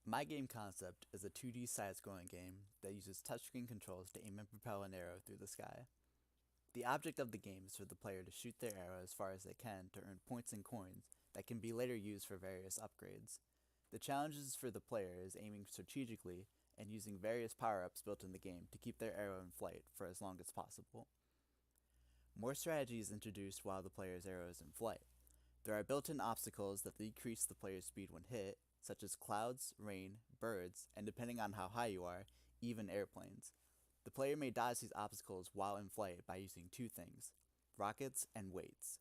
My Game Concept is a 2D side-scrolling game that uses touchscreen controls to aim and propel an arrow through the sky. The object of the game is for the player to shoot their arrow as far as they can to earn points and coins that can be later used for various upgrades. The challenges for the player is aiming strategically and using various power-ups built in the game to keep their arrow in flight for as long as possible. More strategy is introduced while the player's arrow is in flight. There are built-in obstacles that decrease the player's speed when hit, such as clouds, rain, birds, and depending on how high you are, even airplanes. The player may dodge these obstacles while in flight by using two things: rockets and weights.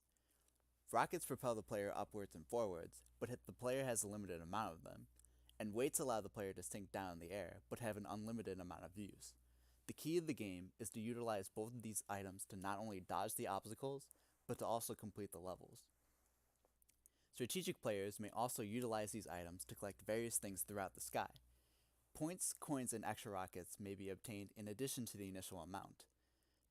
Rockets propel the player upwards and forwards, but the player has a limited amount of them, and weights allow the player to sink down in the air, but have an unlimited amount of use. The key of the game is to utilize both of these items to not only dodge the obstacles, but to also complete the levels. Strategic players may also utilize these items to collect various things throughout the sky. Points, coins, and extra rockets may be obtained in addition to the initial amount.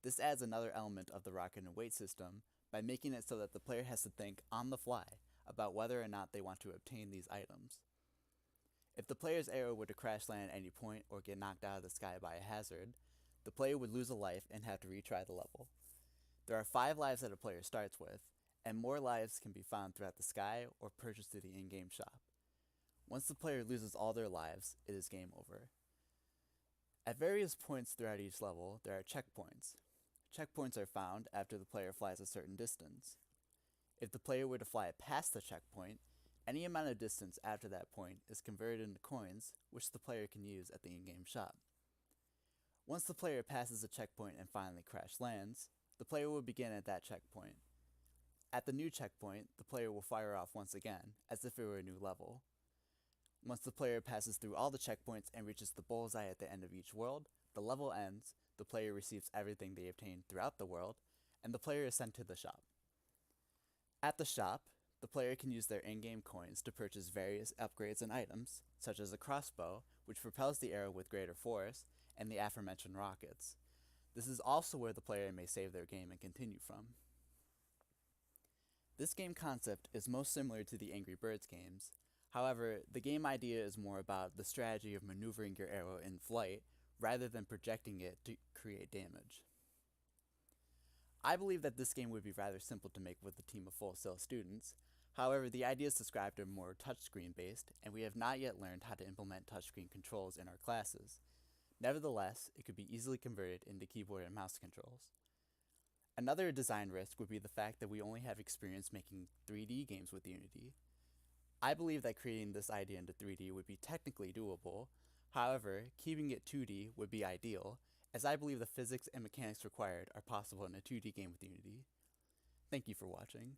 This adds another element of the rocket and weight system by making it so that the player has to think on the fly about whether or not they want to obtain these items. If the player's arrow were to crash land at any point or get knocked out of the sky by a hazard, the player would lose a life and have to retry the level. There are 5 lives that a player starts with, and more lives can be found throughout the sky or purchased through the in-game shop. Once the player loses all their lives, it is game over. At various points throughout each level, there are checkpoints. Checkpoints are found after the player flies a certain distance. If the player were to fly past the checkpoint, any amount of distance after that point is converted into coins, which the player can use at the in-game shop. Once the player passes a checkpoint and finally crash lands, the player will begin at that checkpoint. At the new checkpoint, the player will fire off once again, as if it were a new level. Once the player passes through all the checkpoints and reaches the bullseye at the end of each world, the level ends, the player receives everything they obtained throughout the world, and the player is sent to the shop. At the shop, the player can use their in-game coins to purchase various upgrades and items, such as a crossbow, which propels the arrow with greater force, and the aforementioned rockets. This is also where the player may save their game and continue from. This game concept is most similar to the Angry Birds games. However, the game idea is more about the strategy of maneuvering your arrow in flight rather than projecting it to create damage. I believe that this game would be rather simple to make with a team of Full Sail students. However, the ideas described are more touchscreen based, and we have not yet learned how to implement touchscreen controls in our classes. Nevertheless, it could be easily converted into keyboard and mouse controls. Another design risk would be the fact that we only have experience making 3D games with Unity. I believe that creating this idea into 3D would be technically doable. However, keeping it 2D would be ideal, as I believe the physics and mechanics required are possible in a 2D game with Unity. Thank you for watching.